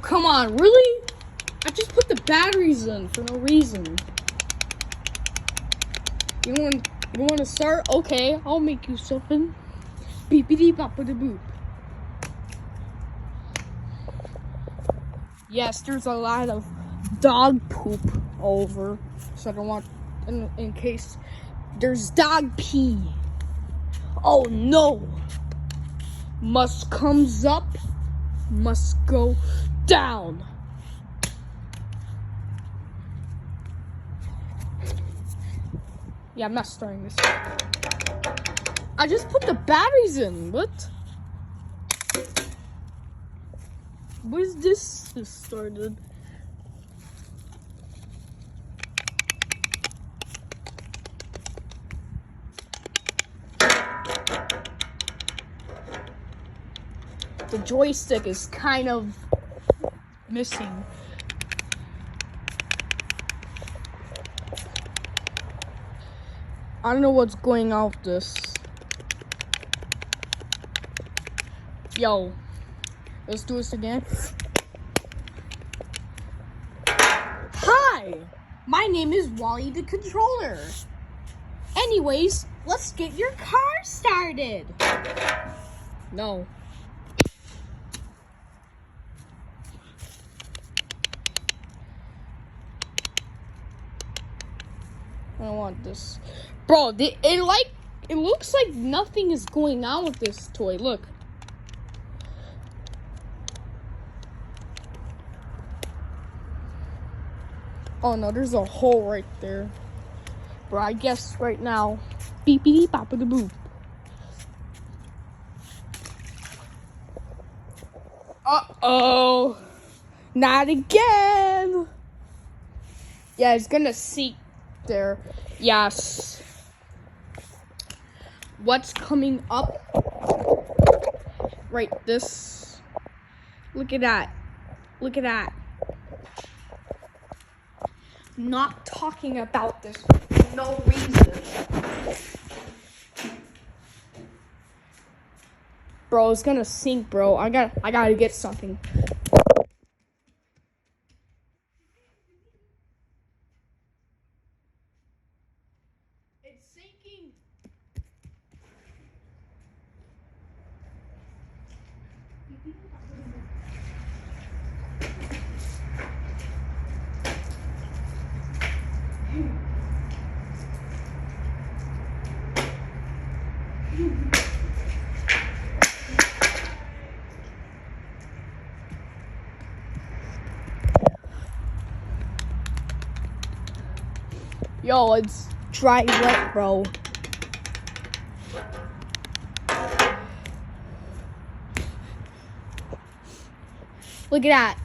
come on, really? I just put the batteries in for no reason. You want to start? Okay, I'll make you something. Beepity boppity boop. Yes, there's a lot of dog poop all over, so I don't want, in case there's dog pee. Oh no! Must comes up, must go down. Yeah, I'm not starting this. I just put the batteries in. What? Where's this started? The joystick is kind of missing. I don't know what's going on with this. Yo, let's do this again. Hi, my name is Wally the controller. Anyways, let's get your car started. No. I don't want this. Bro, it looks like nothing is going on with this toy. Look. Oh no, there's a hole right there. Bro, I guess right now. Beepity boppity boop. Uh-oh. Not again. Yeah, it's gonna sink there. Yes. What's coming up? Right, this. Look at that. Look at that. Not talking about this for no reason. Bro, it's gonna sink, bro. I gotta get something. It's sinking. Yo, it's dry wet, bro. Look at that.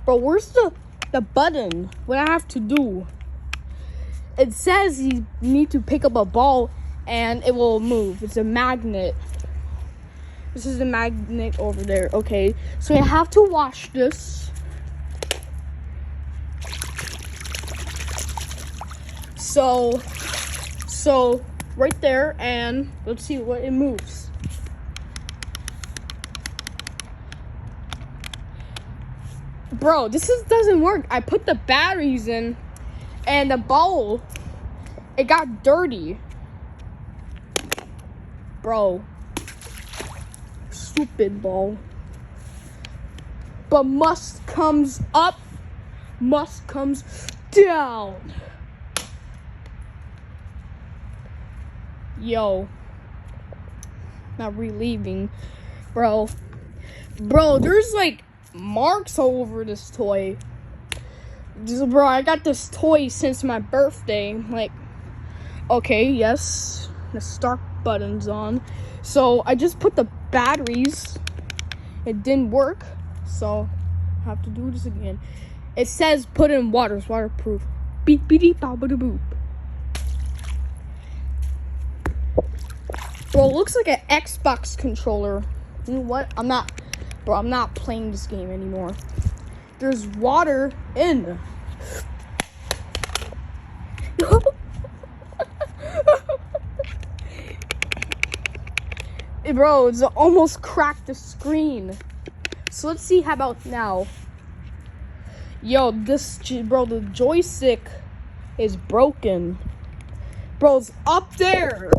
Bro, where's the button? What I have to do? It says you need to pick up a ball and it will move. It's a magnet. This is the magnet over there. Okay, so I have to wash this. So right there, and let's see what it moves. Bro, doesn't work. I put the batteries in, and the bowl, it got dirty. Bro. Stupid ball. But must comes up, must comes down. Yo. Not relieving. Bro, there's like marks all over this toy. Bro, I got this toy since my birthday. Like, okay, yes, the start button's on. So I just put the batteries. It didn't work, so I have to do this again. It says put in water. It's waterproof. Beep beep boppity boop. Bro, it looks like an Xbox controller. You know what? I'm not playing this game anymore. There's water in. Bro, it's almost cracked the screen. So let's see how about now. Yo, bro, the joystick is broken. Bro, it's up there.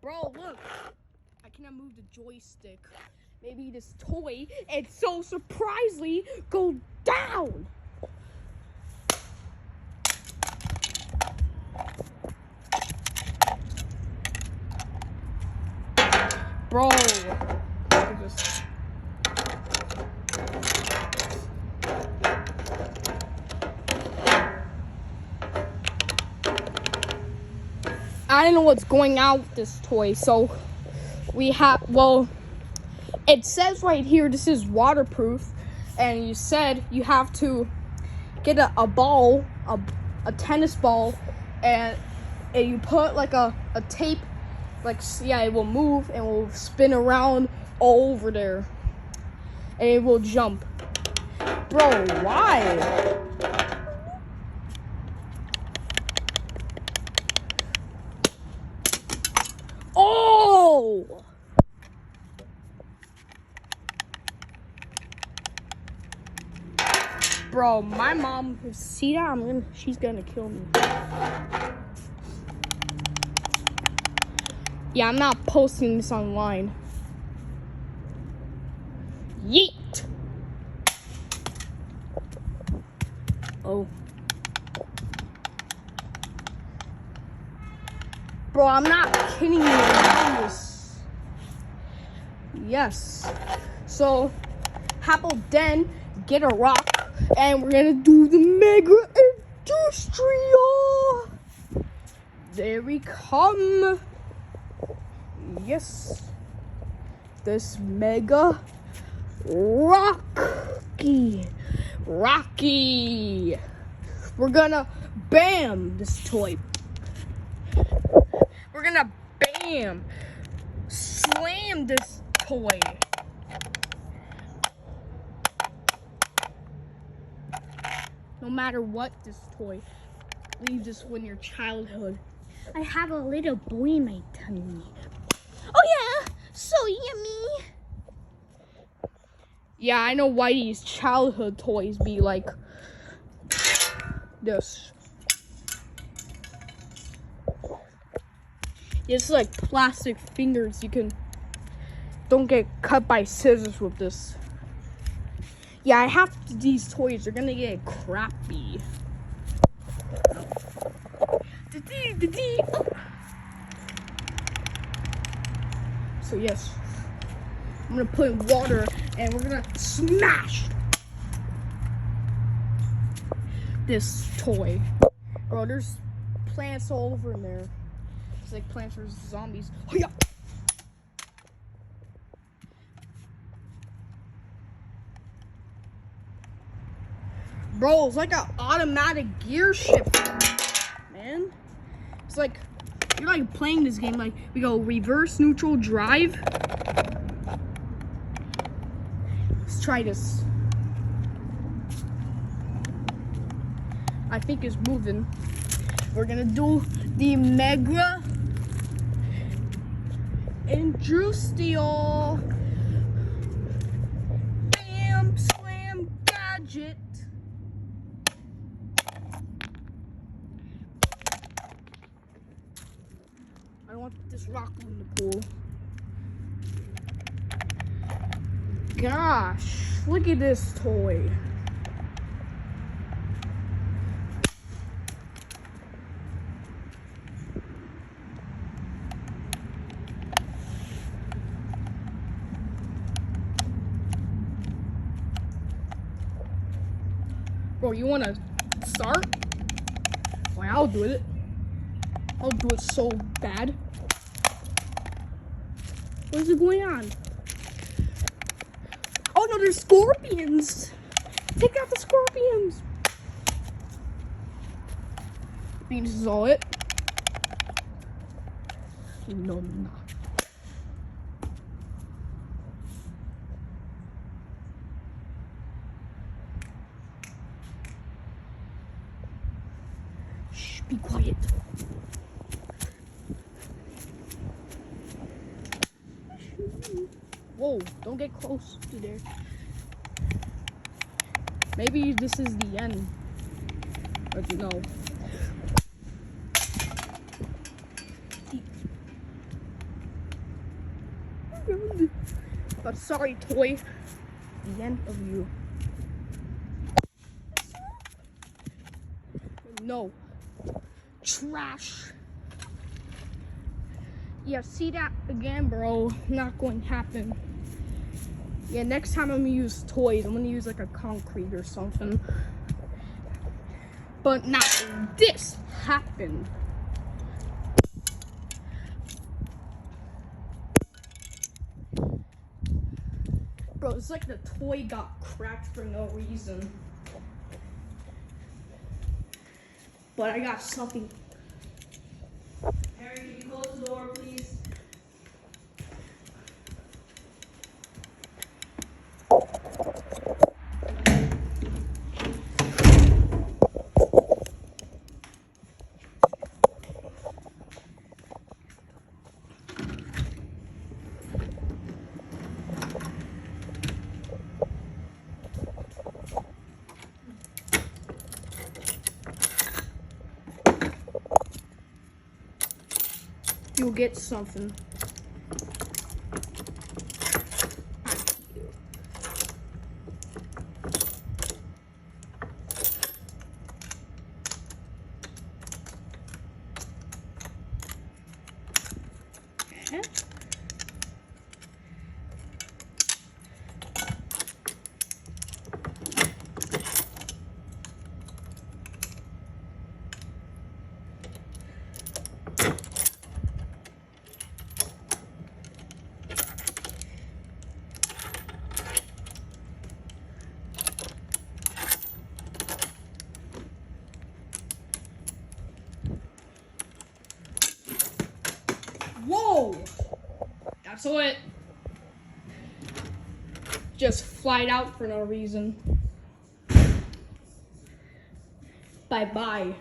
Bro, look. I cannot move the joystick. Maybe this toy, and so surprisingly, go down. Bro. I don't know what's going on with this toy, so we have, well, it says right here this is waterproof, and you said you have to get a ball, a tennis ball, and you put like a tape, like, yeah, it will move and will spin around all over there, and it will jump. Bro, why? Oh! Bro, my mom, see that? She's gonna kill me. Yeah, I'm not posting this online. Yeet! Oh. Bro, I'm not kidding you around this. Yes. So, how about then get a rock and we're gonna do the Mega Industrial. There we come. Yes. This Mega Rocky. We're gonna bam this toy. We're gonna bam slam this toy. No matter what, this toy leaves us in your childhood. I have a little boy in my tummy. Oh yeah, so yummy. Yeah, I know why these childhood toys be like this. It's like plastic fingers. Don't get cut by scissors with this. Yeah, I have these toys. They're gonna get crappy. So yes, I'm gonna put in water and we're gonna smash this toy. Bro, there's plants all over in there. It's like Plants vs. Zombies. Oh, yeah. Bro, it's like an automatic gear shift, man. It's like you're like playing this game. Like we go reverse, neutral, drive. Let's try this. I think it's moving. We're gonna do the Mega Industrial Bam Slam Gadget. I don't want this rock in the pool. Gosh, look at this toy. Bro, you wanna start? Well, I'll do it. I'll do it so bad. What is going on? Oh no, there's scorpions! Take out the scorpions! I think this is all it. No, no. Shh, be quiet. Whoa, don't get close to there. Maybe this is the end. But no. But sorry, toy. The end of you. No. Trash. Yeah, see that again, bro. Not going to happen. Yeah, next time I'm gonna use toys. I'm gonna use like a concrete or something. But now this happened. Bro, it's like the toy got cracked for no reason. But I got something. Harry, can you close the door, please? You'll get something. Okay. Whoa! That's what. Just flied out for no reason. Bye-bye.